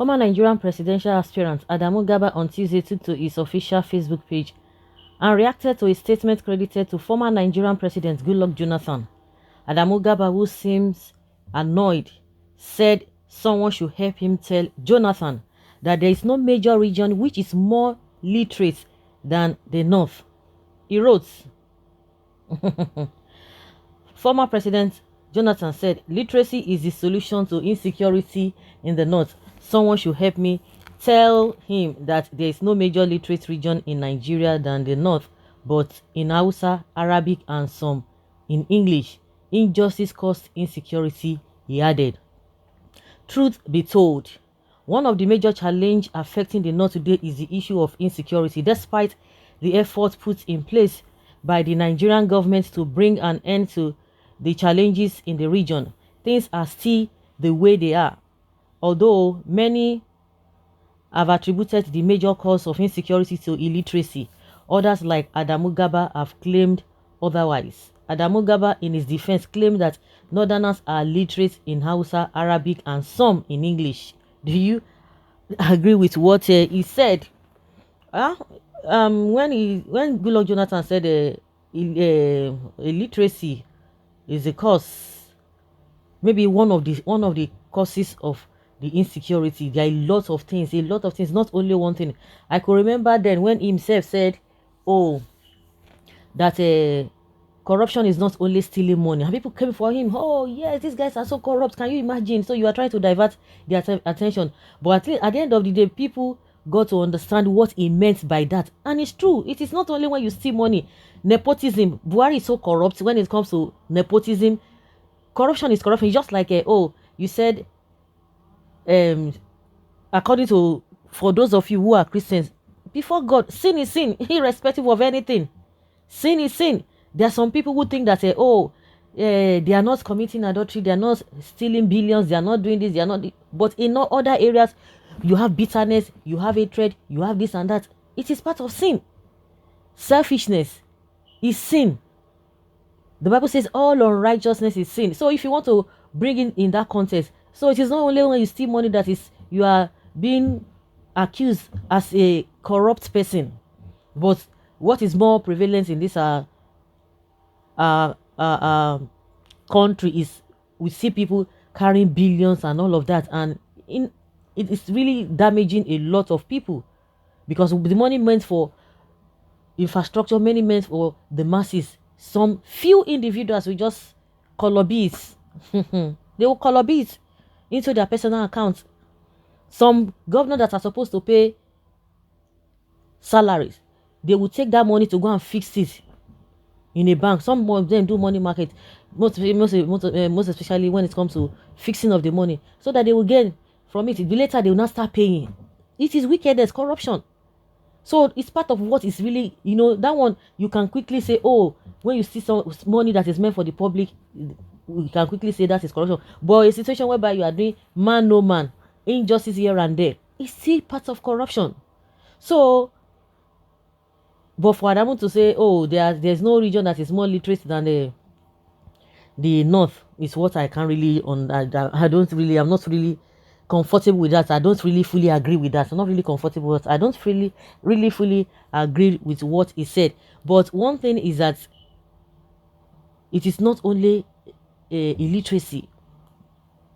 Former Nigerian presidential aspirant Adamu Garba on Tuesday took to his official Facebook page and reacted to a statement credited to former Nigerian President Goodluck Jonathan. Adamu Garba, who seems annoyed, said someone should help him tell Jonathan that there is no major region which is more literate than the North. He wrote, former President Jonathan said, literacy is the solution to insecurity in the North. Someone should help me tell him that there is no major literate region in Nigeria than the North, but in Hausa, Arabic, and some in English. Injustice caused insecurity, he added. Truth be told, one of the major challenges affecting the North today is the issue of insecurity. Despite the efforts put in place by the Nigerian government to bring an end to the challenges in the region, things are still the way they are. Although many have attributed the major cause of insecurity to illiteracy, others like Adamu Garba have claimed otherwise. Adamu Garba, in his defense, claimed that Northerners are literate in Hausa, Arabic, and some in English. Do you agree with what he said? When Goodluck Jonathan said illiteracy is a cause, maybe one of the causes of the insecurity. There are a lot of things, not only one thing. I could remember then when he himself said, oh, that corruption is not only stealing money. And people came for him, oh yes, these guys are so corrupt, can you imagine? So you are trying to divert their attention. But at the end of the day, people got to understand what he meant by that. And it's true, it is not only when you steal money. Nepotism, Buhari is so corrupt when it comes to nepotism. Corruption is corruption. It's just like, oh, you said, according to, for those of you who are Christians, before God, sin is sin, irrespective of anything. Sin is sin. There are some people who think that, they are not committing adultery, they are not stealing billions, they are not doing this, they are not. But in other areas, you have bitterness, you have hatred, you have this and that. It is part of sin. Selfishness is sin. The Bible says all unrighteousness is sin. So if you want to bring in that context, so it is not only when you steal money that is you are being accused as a corrupt person, but what is more prevalent in this country is we see people carrying billions and all of that, and it is really damaging a lot of people, because the money meant for infrastructure, many meant for the masses. Some few individuals will just color beads. They will color beads into their personal accounts. Some governors that are supposed to pay salaries, they will take that money to go and fix it in a bank. Some of them do money market, most especially when it comes to fixing of the money, so that they will gain from it. Later they will not start paying. It is wickedness, corruption. So it's part of what is really, that one you can quickly say, oh, when you see some money that is meant for the public, you can quickly say that is corruption. But a situation whereby you are doing man no man, injustice here and there, it's still part of corruption. So, but for Adamu to say, oh, there's no region that is more literate than the North, is what I can't really I'm not really comfortable with that. I don't really fully agree with that. I'm not really comfortable with that. I don't really fully agree with what he said. But one thing is that it is not only illiteracy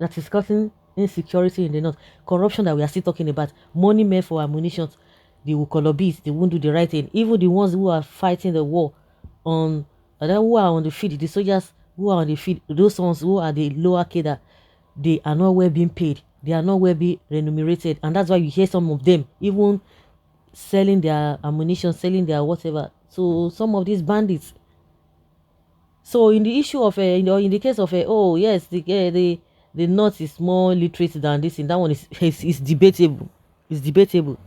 that is causing insecurity in the North. Corruption that we are still talking about. Money meant for ammunition. They will color beats. They won't do the right thing. Even the ones who are fighting the war who are on the field, the soldiers who are on the field, those ones who are the lower cadre, they are not well being paid. They are not well being remunerated. And that's why you hear some of them even selling their ammunition, selling their whatever. So some of these bandits. So in the issue of in the case of oh yes, the North is more literate than this, and that one is debatable. It's debatable.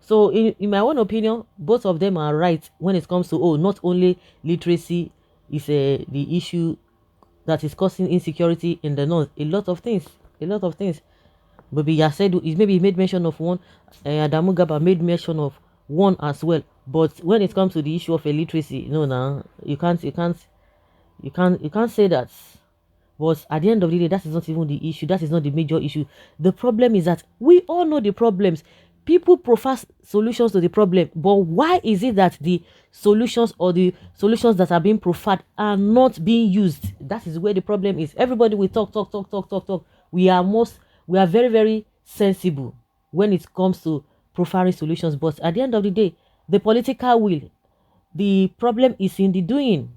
So in my own opinion, both of them are right when it comes to not only literacy is the issue that is causing insecurity in the North. A lot of things. But he said maybe he made mention of one. Adamu Garba made mention of one as well. But when it comes to the issue of illiteracy, you can't say that. But at the end of the day, that is not even the issue. That is not the major issue. The problem is that we all know the problems. People profess solutions to the problem, but why is it that the solutions or the solutions that are being proffered are not being used? That is where the problem is. Everybody will talk, talk, talk, talk, talk, talk. We are very, very sensible when it comes to proffering solutions. But at the end of the day, the political will, the problem is in the doing.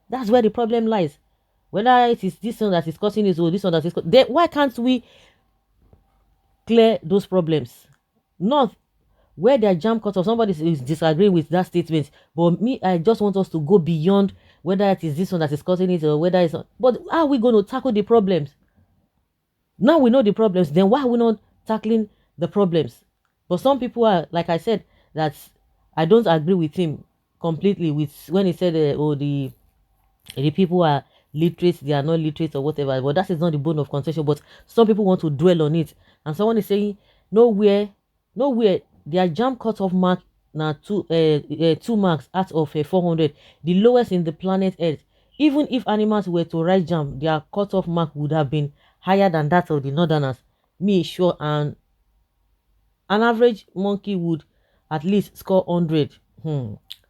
That's where the problem lies. Whether it is this one that is causing this or this one that is then why can't we clear those problems? Not where their jam cut off. Somebody is disagreeing with that statement, but me, I just want us to go beyond whether it is this one that is causing it or whether it's not. But how are we going to tackle the problems? Now we know the problems, then why are we not tackling the problems? But some people are, like I said, that I don't agree with him completely with when he said, oh, the people are literate, they are not literate or whatever. But that is not the bone of contention. But some people want to dwell on it, and someone is saying nowhere their jam cutoff mark now 2 marks out of 400, the lowest in the planet Earth. Even if animals were to write jam, their cutoff mark would have been higher than that of the northerners. Me sure, and an average monkey would at least score 100.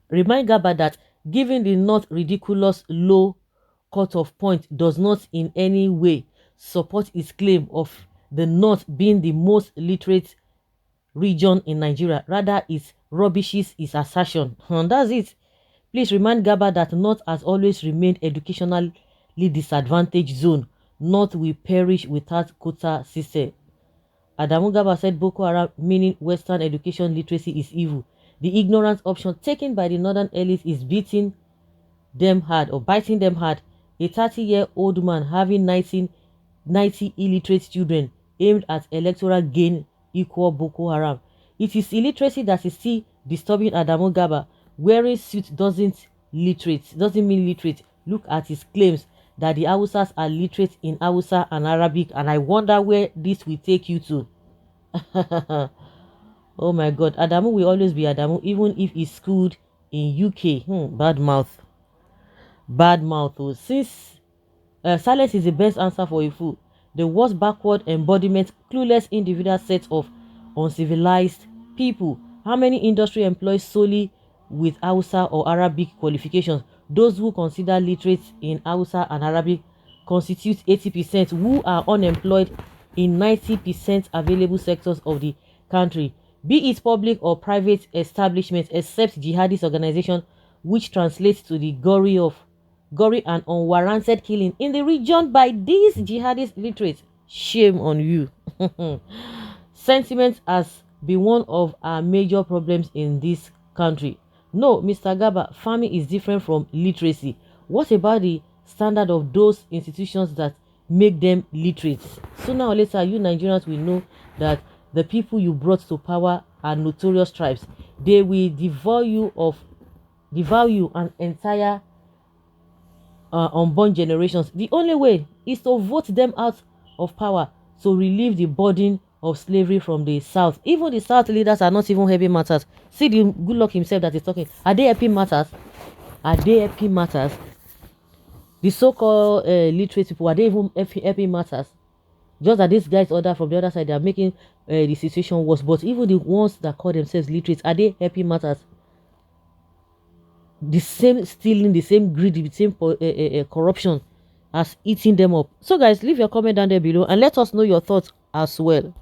Remind Garba that giving the North ridiculous low cutoff point does not in any way support his claim of the North being the most literate region in Nigeria. Rather, it rubbishes his assertion. And that's it. Please remind Garba that North has always remained educationally disadvantaged zone. North will perish without quota system. Adamu Garba said Boko Haram, meaning Western education literacy, is evil. The ignorant option taken by the northern elite is biting them hard. A 30-year-old man having 90 illiterate children aimed at electoral gain equal Boko Haram. It is illiteracy that is still disturbing Adamu Garba. Wearing suit doesn't mean literate. Look at his claims that the Hausas are literate in Hausa and Arabic, and I wonder where this will take you to. Oh my God, Adamu will always be Adamu, even if he's schooled in UK. Bad mouth. Oh. Since silence is the best answer for a fool, the worst backward embodiment, clueless individual set of uncivilized people. How many industry employees solely with Hausa or Arabic qualifications? Those who consider literate in Hausa and Arabic constitute 80%, who are unemployed in 90% available sectors of the country, be it public or private establishments, except jihadist organization, which translates to the gory and unwarranted killing in the region by these jihadist literates. Shame on you. Sentiment has been one of our major problems in this country. No, Mr. Garba, farming is different from literacy. What about the standard of those institutions that make them literate? Sooner or later, you Nigerians will know that the people you brought to power are notorious tribes. They will devalue an entire unborn generations. The only way is to vote them out of power to relieve the burden of slavery from the South. Even the South leaders are not even helping matters. See the good luck himself that is talking. Are they helping matters? The so-called literate people, are they even helping matters? Just that these guys order from the other side, they are making the situation worse. But even the ones that call themselves literate, are they helping matters? The same stealing, the same greed, the same corruption as eating them up. So guys, leave your comment down there below and let us know your thoughts as well.